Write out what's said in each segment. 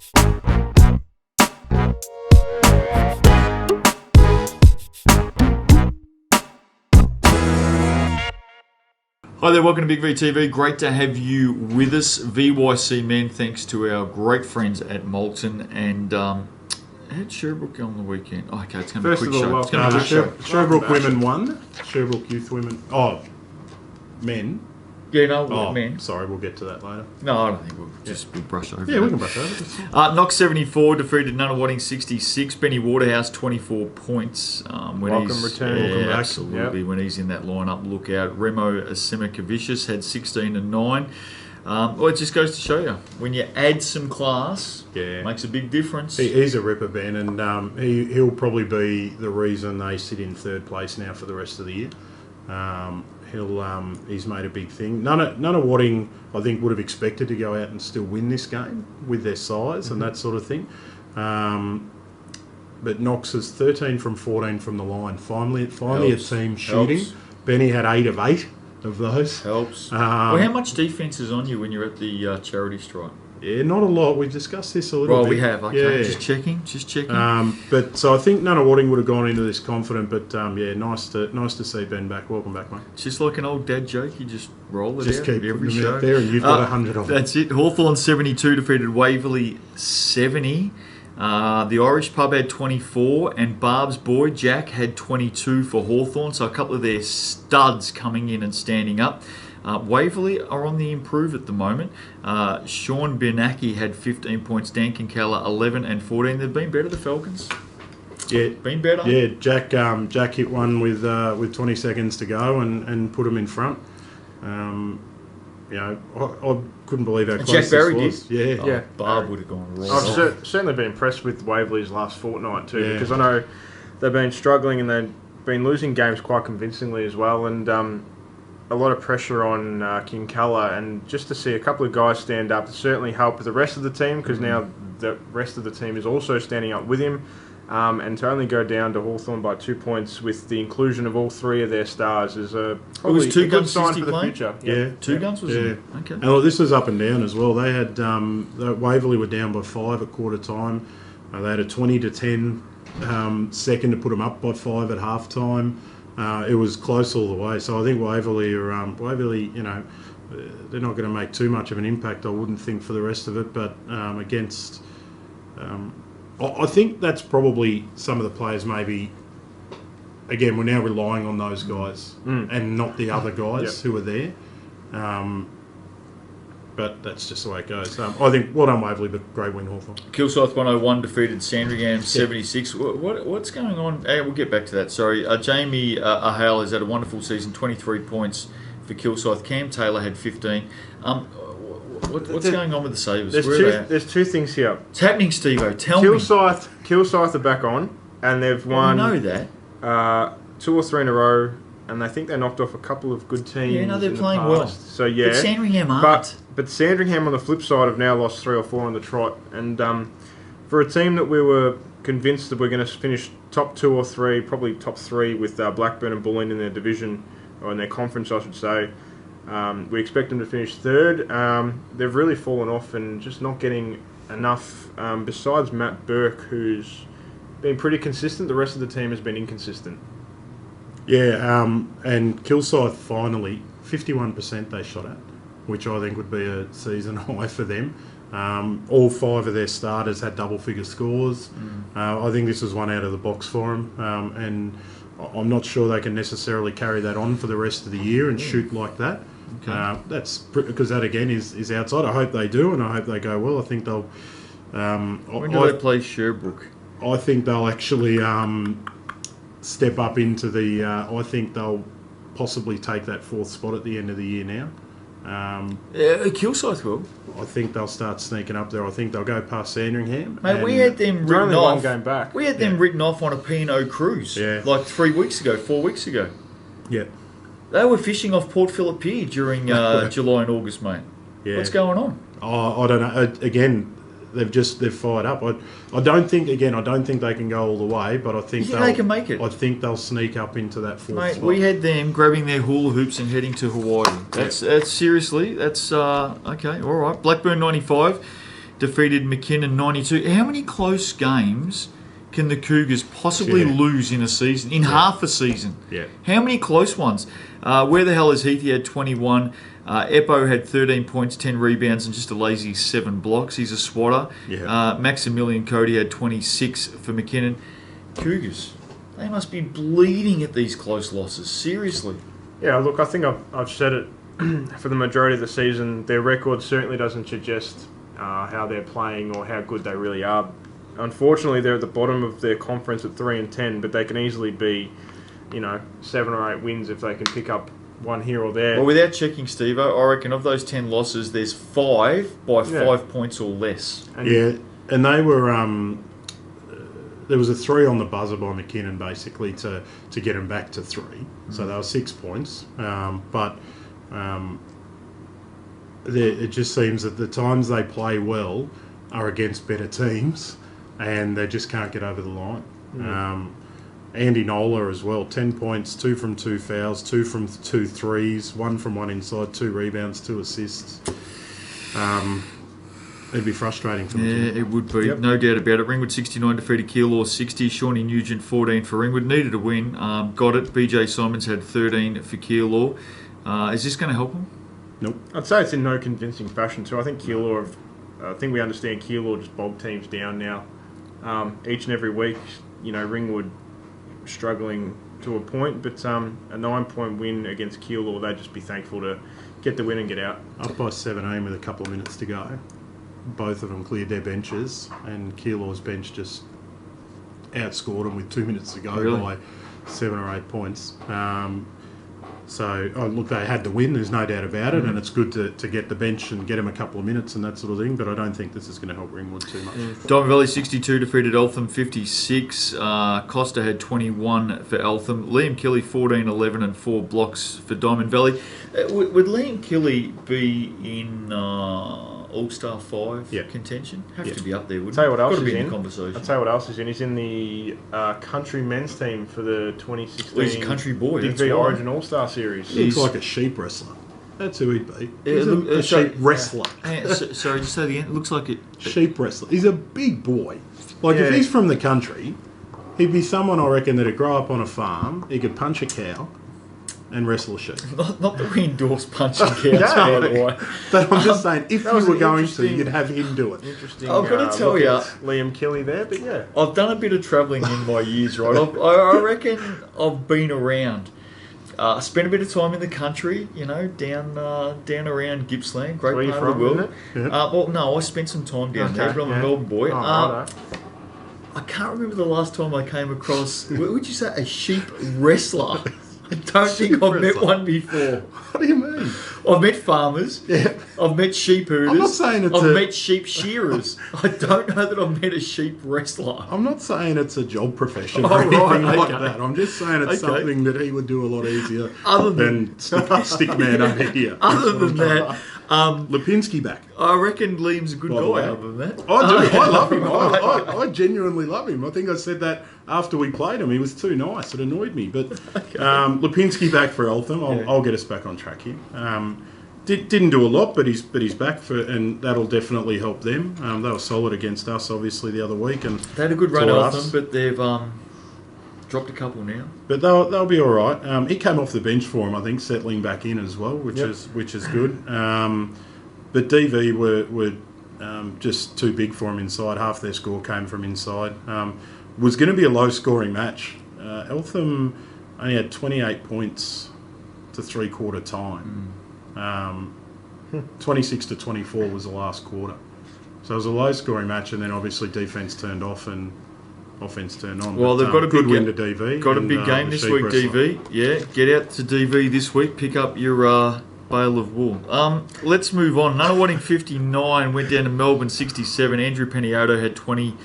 Hi there, welcome to Big V TV. Great to have you with us. VYCM, thanks to our great friends at Moulton. And how did Sherbrooke go on the weekend? Oh, okay, it's going to be a quick show. It's going to be a quick show. Sherbrooke women won. Sherbrooke youth women. Oh, men. Yeah, no, men. Sorry, we'll get to that later. No, I don't think we'll brush over. Yeah, we can brush over. Knox 74 defeated Nunawading 66. Benny Waterhouse 24 points. Welcome return. Welcome back. Absolutely. Yep. When he's in that lineup, look out. Remo Asimikavicius had 16 and 9. Well, it just goes to show you when you add some class, it makes a big difference. He's a ripper, Ben, and he'll probably be the reason they sit in third place now for the rest of the year. He's made a big thing. Nunawading, I think, would have expected to go out and still win this game with their size and that sort of thing. But Knox is 13 from 14 from the line. Finally a team shooting. Helps. Benny had 8 of 8 of those. Helps. Well, how much defence is on you when you're at the charity strike? Yeah, not a lot. We've discussed this a little bit. Well, we have. Okay, yeah. Just checking. But so I think Nunawading would have gone into this confident. But nice to see Ben back. Welcome back, mate. It's just like an old dad joke. You just roll it just out keep every them show. Out there, and you've got 100 of them. That's it. Hawthorn 72 defeated Waverley 70. The Irish pub had 24, and Barb's boy Jack had 22 for Hawthorn. So a couple of their studs coming in and standing up. Waverley are on the improve at the moment. Sean Bernacki had 15 points. Dan Kinkella 11 and 14. They've been better, the Falcons. Yeah, been better. Yeah, Jack hit one with 20 seconds to go and put them in front. I couldn't believe how close Jack Barry this was. did. Yeah. Barb would have gone wrong. I've certainly been impressed with Waverley's last fortnight too, because I know they've been struggling and they've been losing games quite convincingly as well, and a lot of pressure on Kinkella, and just to see a couple of guys stand up certainly helped with the rest of the team, because now the rest of the team is also standing up with him, and to only go down to Hawthorn by 2 points with the inclusion of all 3 of their stars is probably a good sign for the future. Yeah, two guns was it? Okay. And this was up and down as well. They had Waverley were down by 5 at quarter time. They had a 20-10 second to put them up by 5 at half time. It was close all the way, so I think Waverley are they're not going to make too much of an impact, I wouldn't think, for the rest of it. But against, I think that's probably some of the players. Maybe again, we're now relying on those guys and not the other guys who are there. But that's just the way it goes. I think well done Waverley, but great win Hawthorn. Kilsyth 101 defeated Sandringham 76. What's going on? Hey, we'll get back to that. Sorry. Jamie Ahale has had a wonderful season, 23 points for Kilsyth. Cam Taylor had 15. What's going on with the Sabres? There's two things here. What's happening, Steve-O? Tell me. Kilsyth are back on, and they've won. I know that. 2 or 3 in a row. And I think they knocked off a couple of good teams. Yeah, no, they're in playing the well. So yeah, but Sandringham aren't. But Sandringham on the flip side have now lost 3 or 4 on the trot. And for a team that we were convinced that we're going to finish top 2 or 3, probably top 3 with Blackburn and Bulleen in their division or in their conference, I should say. We expect them to finish 3rd. They've really fallen off and just not getting enough. Besides Matt Burke, who's been pretty consistent, the rest of the team has been inconsistent. Yeah, and Kilsyth finally 51% they shot at, which I think would be a season high for them. All 5 of their starters had double-figure scores. I think this was one out of the box for them, and I'm not sure they can necessarily carry that on for the rest of the year and shoot like that. Okay. That's because that again is outside. I hope they do, and I hope they go well. I think they'll. When do they play Sherbrooke? I think they'll actually step up into the. I think they'll possibly take that 4th spot at the end of the year now. Kilsyth will. I think they'll start sneaking up there. I think they'll go past Sandringham. Mate, we had them written off. 1 game back. We had them written off on a P&O cruise like 3 weeks ago, 4 weeks ago. Yeah. They were fishing off Port Phillip Pier during July and August, mate. Yeah. What's going on? I don't know. Again, they've fired up. I don't think they can go all the way, but I think they can make it. I think they'll sneak up into that 4th spot. We had them grabbing their hula hoops and heading to Hawaii. That's seriously. That's okay. All right. Blackburn 95 defeated McKinnon 92. How many close games can the Cougars possibly lose in a season, in half a season? Yeah. How many close ones? Where the hell is Heath? He had 21. Eppo had 13 points, 10 rebounds, and just a lazy 7 blocks. He's a swatter. Yeah. Maximilian Cody had 26 for McKinnon. Cougars, they must be bleeding at these close losses. Seriously. Yeah, look, I think I've said it for the majority of the season. Their record certainly doesn't suggest how they're playing or how good they really are. Unfortunately, they're at the bottom of their conference at 3-10, but they can easily be, 7 or 8 wins if they can pick up one here or there. Well, without checking, Steve-O, I reckon of those 10 losses, there's 5 by 5 points or less. And they were... there was a 3 on the buzzer by McKinnon, basically, to get him back to 3. So they were 6 points. It just seems that the times they play well are against better teams, and they just can't get over the line. Andy Nola as well, 10 points, 2 from 2 fouls, 2 from 2 threes, 1 from 1 inside, 2 rebounds, 2 assists. It'd be frustrating for them. Yeah, it would be. Yep. No doubt about it. Ringwood 69 defeated Keilor 60. Shawnee Nugent 14 for Ringwood. Needed a win. Got it. BJ Simons had 13 for Keilor. Is this going to help them? Nope. I'd say it's in no convincing fashion. So I think I think we understand Keilor just bog teams down now. Each and every week, Ringwood struggling to a point, but a 9-point win against Keilor, they'd just be thankful to get the win and get out. Up by 17 with a couple of minutes to go. Both of them cleared their benches, and Keilor's bench just outscored them with 2 minutes to go by 7 or 8 points. Look, they had the win, there's no doubt about it, and it's good to get the bench and get them a couple of minutes and that sort of thing, but I don't think this is going to help Ringwood too much. Diamond Valley 62 defeated Eltham 56. Costa had 21 for Eltham. Liam Kelly 14, 11 and 4 blocks for Diamond Valley. Would Liam Kelly be in All-Star 5 contention? Have to be up there, wouldn't Tell you what else Got to is be in the conversation. I'll tell you what else is in. He's in the country men's team for the 2016 He's a country boy. DV Origin All-Star Series. He looks like a sheep wrestler. That's who he'd be. He's a sheep wrestler. Sorry, just say the end. It looks like it. Sheep wrestler. He's a big boy. If he's from the country, he'd be someone, I reckon, that'd grow up on a farm. He could punch a cow and wrestle a sheep. Not that we endorse punching cows, by the way. But I'm just saying, if you were going to, you'd have him do it. Interesting. I've got to tell you, Liam Kelly there, but yeah. I've done a bit of travelling in my years, right? I reckon I've been around. Spent a bit of time in the country, down around Gippsland, great Where part of the world. Yeah. No, I spent some time down there, but I'm a Melbourne boy. I can't remember the last time I came across, what would you say, a sheep wrestler? I don't think I've met one before. What do you mean? I've met farmers. Yeah. I've met sheep herders. I'm not saying it's I've met sheep shearers. I don't know that I've met a sheep wrestler. I'm not saying it's a job profession or anything like that. I'm just saying it's something that he would do a lot easier than stick man over here. Other than that, Lipinski back. I reckon Liam's a good guy. Other than that, I do. I love him. I genuinely love him. I think I said that after we played him. He was too nice. It annoyed me. But Lipinski back for Eltham. I'll get us back on track here. Didn't do a lot, but he's back and that'll definitely help them. They were solid against us, obviously, the other week, and they had a good run at Eltham, but they've dropped a couple now. But they'll be all right. He came off the bench for him, I think, settling back in as well, which is good. But DV were just too big for him inside. Half their score came from inside. Was going to be a low-scoring match. Eltham only had 28 points to three-quarter time. 26-24 was the last quarter. So it was a low-scoring match, and then obviously defence turned off and offence turned on. Well, they've got a good big win to DV. Got a big game this week, DV. Yeah, get out to DV this week. Pick up your bale of wool. Let's move on. Nunawading 59 went down to Melbourne 67. Andrew Peniotto had 20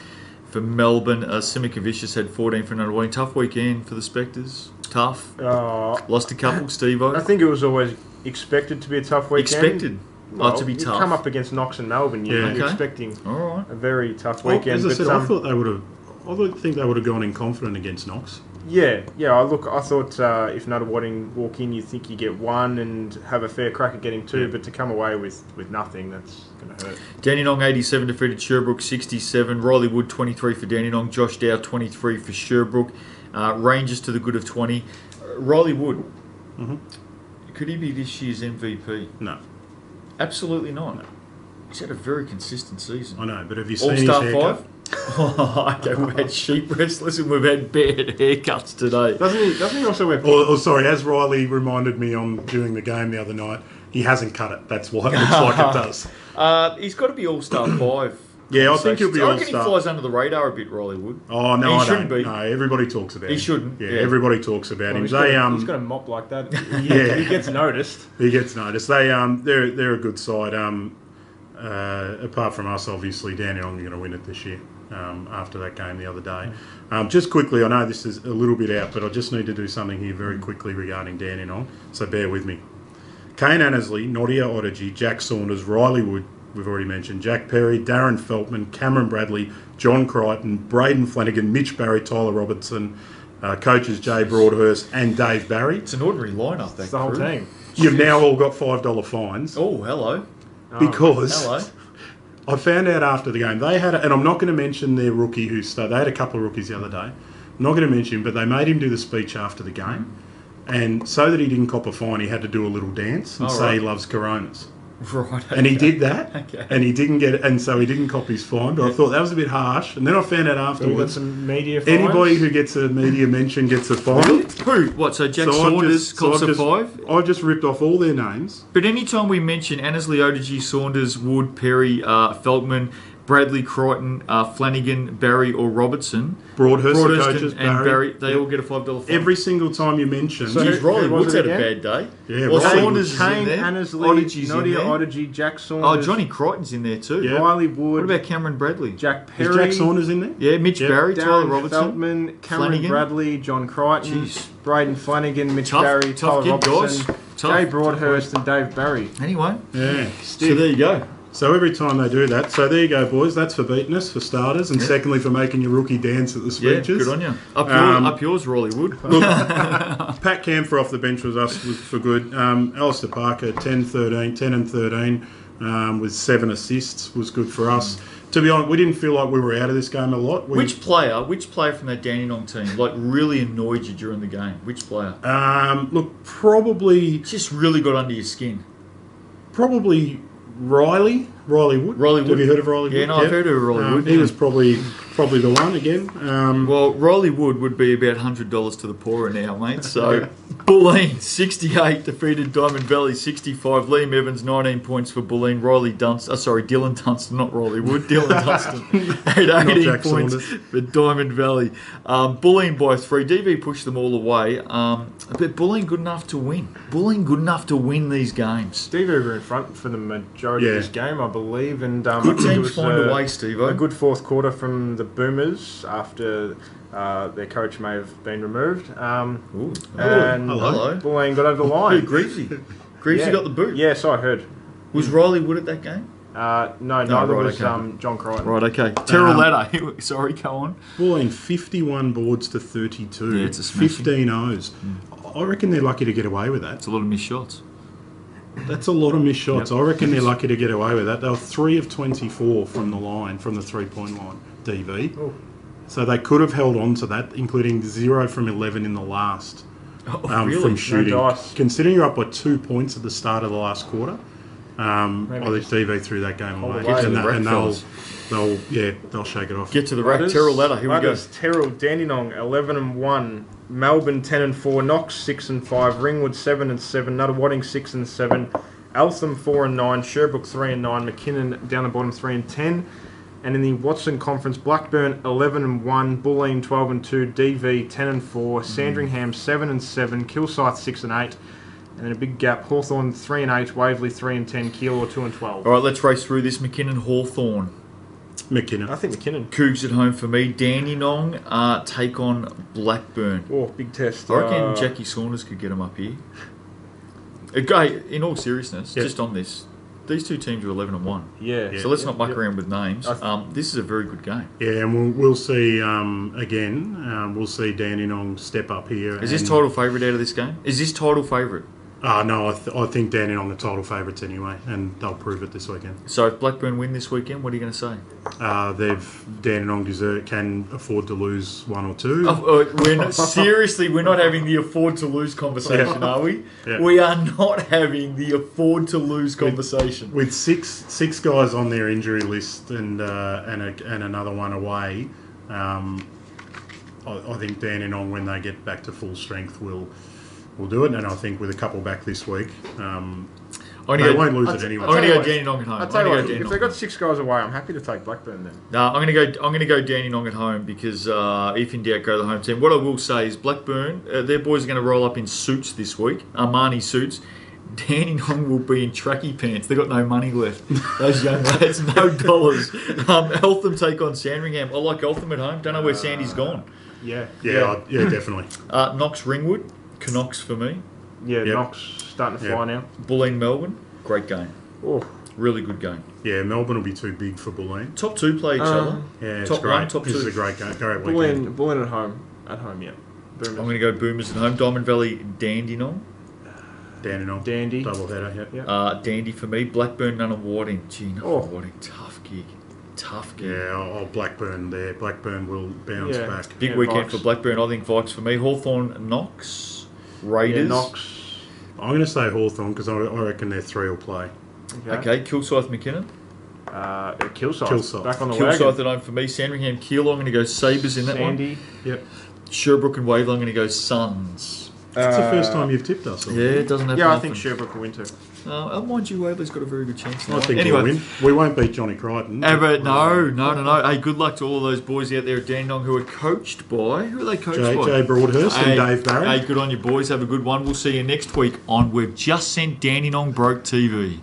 for Melbourne. Simikavicius had 14 for Nunawading. Tough weekend for the Spectres. Tough. Lost a couple, Steve-O. I think it was always expected to be a tough weekend. Expected. To be tough. You come up against Knox and Melbourne, you're expecting a very tough weekend. As I said, I thought they would have. I think they would have gone in confident against Knox. Yeah. I thought if Nuttawading walk in, you think you get one and have a fair crack at getting two, but to come away with nothing, that's going to hurt. Dandenong 87 defeated Sherbrooke 67. Riley Wood 23 for Dandenong. Josh Dow 23 for Sherbrooke. Rangers to the good of 20. Riley Wood. Could he be this year's MVP? No. Absolutely not. He's had a very consistent season. I know, but have you seen All-Star his haircut? 5? Okay, we've had sheep wrestlers and we've had bad haircuts today. Doesn't he also wear... Sorry, as Riley reminded me during the game the other night, he hasn't cut it. That's why it looks like it does. He's got to be All-Star 5. Yeah, I think he'll be I reckon All-Star. he flies under the radar a bit, Riley Wood. Oh, no, he I shouldn't don't. be. No, everybody talks about him. He shouldn't. Yeah, everybody talks about him. He's got a mop like that. He gets noticed. He gets noticed. They're a good side. Apart from us, obviously, Dandenong are going to win it this year. After that game the other day. Just quickly, I know this is a little bit out, but I just need to do something here very quickly regarding Dandenong, so bear with me. Kane Annesley, Nadia Otaji, Jack Saunders, Riley Wood, we've already mentioned, Jack Perry, Darren Feltman, Cameron Bradley, John Crichton, Braden Flanagan, Mitch Barry, Tyler Robertson, coaches Jay Broadhurst and Dave Barry. It's an ordinary lineup, that It's the whole team. You've now all got $5 fines. Oh, hello. Because... Hello. I found out after the game, they had, and I'm not going to mention their rookie who started, they had a couple of rookies the other day. I'm not going to mention him, but they made him do the speech after the game. And so that he didn't cop a fine, he had to do a little dance and say he loves Coronas. Right. Okay. And he did that, Okay. and he didn't get it, and so he didn't cop his fine. But I thought that was a bit harsh. And then I found out So we got afterwards, some media fines. anybody who gets a media mention gets a fine. Who? What, so Jack Saunders cops a 5? I just ripped off all their names. But anytime we mention Annesley, Otaji, Saunders, Wood, Perry, Feltman, Bradley, Crichton, Flanagan, Barry or Robertson, Broadhurst the coaches, and Barry, they all get a $5 fine. Every single time you mention... So Geez, Riley who was Wood's it had a again? bad day. Yeah, Well, Riley Saunders is in Kane, there. Annesley, Otaji's in Nadia there. Otaji, Jack Saunders. Oh, Johnny Crichton's in there too. Yeah. Riley Wood. What about Cameron Bradley? Jack Perry? Is Jack Saunders in there? Yeah, Mitch Yep. Barry, Tyler Darren Robertson. Feltman, Cameron Flanagan. Bradley, John Crichton, Jeez. Braden Flanagan, Mitch Tough- Barry, tough Tyler gig, Robertson, guys. Tough- Jay Broadhurst, and Dave Barry. Anyway, Yeah. so there you go. So every time they do that, so there you go, boys. That's for beating us, for starters, and secondly for making your rookie dance at the Yeah, speeches. good on you. Up yours, Riley Wood. Look, Pat Camphor off the bench was for good. Alistair Parker, 10 and 13, with 7 assists, was good for us. To be honest, we didn't feel like we were out of this game a lot. Which player from that Dandenong team really annoyed you during the game? Which player? Look, probably Just really got under your skin. Riley Wood. Riley Wood. Have you heard of Riley Wood? Yeah, no, I've heard of Riley Wood. He yeah. was probably the one again. Well, Riley Wood would be about $100 to the poorer now, mate. So, Bulleen, 68, defeated Diamond Valley, 65. Liam Evans, 19 points for Bulleen. Dylan Dunstan, not Riley Wood. Dylan Dunstan had 18 Jack points Saunders. for Diamond Valley. Bulleen by 3. DV pushed them all away. But Bulleen good enough to win. Bulleen good enough to win these games. Steve were in front for the majority of this game, I believe. And I Good think it teams was find a way, Steve-o. a good fourth quarter from the Boomers after their coach may have been removed. And hello. Bulleen got over the line. Who, Greavesy? Greavesy got the boot. Yes, I heard. Was Riley Wood at that game? No, neither right, was okay. John Crichton. Right, okay. Terrell Ladder. Sorry, go on. Bulleen 51 boards to 32. Yeah, it's a smashing. 15 O's. I reckon they're lucky to get away with that. It's a lot of missed shots. That's a lot of missed shots. I reckon they're lucky to get away with that. They were 3 of 24 from the line, from the 3-point line, DV. Oh. So they could have held on to that, including 0 from 11 in the last Really? from shooting. No dice. Considering you're up by 2 points at the start of the last quarter, I Maybe think DV threw that game away. Get to the rack, fellas. they'll shake it off. Get to the rack. Terrell Ladder. Here we go. Terrell, Dandenong 11-1, Melbourne 10-4, Knox 6-5, Ringwood 7-7, Nuttawading 6-7, Eltham 4-9, Sherbrooke 3-9, McKinnon down the bottom 3-10, and in the Watson Conference, Blackburn 11-1, Bulleen 12-2, DV 10-4, Sandringham 7-7, Kilsyth 6-8. And then a big gap, Hawthorn 3-8, Waverley 3-10, Keilor 2-12. All right, let's race through this. McKinnon Hawthorn. McKinnon. I think McKinnon. Cougs at home for me. Dandenong take on Blackburn. Oh, big test. I reckon Jackie Saunders could get him up here. Okay, in all seriousness, Yep. just on this, these two teams are 11-1. Yeah. So let's not muck around with names. This is a very good game. Yeah, and we'll see again. We'll see Dandenong step up here. Is this title favourite out of this game? Is this title favourite? No, I think Dandenong are title favourites anyway, and they'll prove it this weekend. So if Blackburn win this weekend, what are you going to say? Dandenong can afford to lose one or two. We're not having the afford to lose conversation, are we? Yeah. We are not having the afford to lose conversation. With six guys on their injury list and another one away, I think Dandenong, when they get back to full strength, will do it. And I think with a couple back this week, they won't lose it anyway. I'm going to go Dandenong at home. I'll tell you what, if they've got 6 guys away, I'm happy to take Blackburn then. No, I'm going to go Dandenong at home because if in doubt, go the home team. What I will say is Blackburn, their boys are going to roll up in suits this week, Armani suits. Dandenong will be in tracky pants. They've got no money left. Those young lads, no dollars. Eltham take on Sandringham. I like Eltham at home. Don't know where Sandy's gone. Yeah, definitely. Knox Ringwood, Canucks for me. Yeah, yep. Knox starting to fly now. Bulleen Melbourne, great game. Oh. Really good game. Yeah, Melbourne will be too big for Bulleen. Top 2 play each other. Yeah, top great. 1, top 2. This is a great game. Great weekend. Bulleen at home. Yeah. Boomers. I'm going to go Boomers at home. Diamond Valley, Dandenong. Dandy. Double header, yeah. Dandy for me. Blackburn, Nunawading. Gee, Nunawading, tough gig. Yeah, Blackburn there. Blackburn will bounce back. Big weekend for Blackburn. I think Vikes for me. Hawthorn, Knox. Raiders. Yeah, Knox. I'm going to say Hawthorn because I reckon their 3 will play. Okay, Kilsyth, McKinnon. Kilsyth. Back on the Kilsyth wagon. at home for me. Sandringham, Keele. I'm going to go Sabres in that one. Sandy. Yep. Sherbrooke and Waverley. I'm going to go Suns. It's the first time you've tipped us. Yeah, it doesn't happen. Yeah, I often. think Sherbrooke will win too. Mind you, Waverley's got a very good chance now. I think we'll win. We won't beat Johnny Crichton. But no. Hey, good luck to all those boys out there at Dandenong who are coached by... Who are they coached by? Jay Broadhurst and Dave Barry. Hey, good on you boys. Have a good one. We'll see you next week on We've Just Sent Dandenong Broke TV.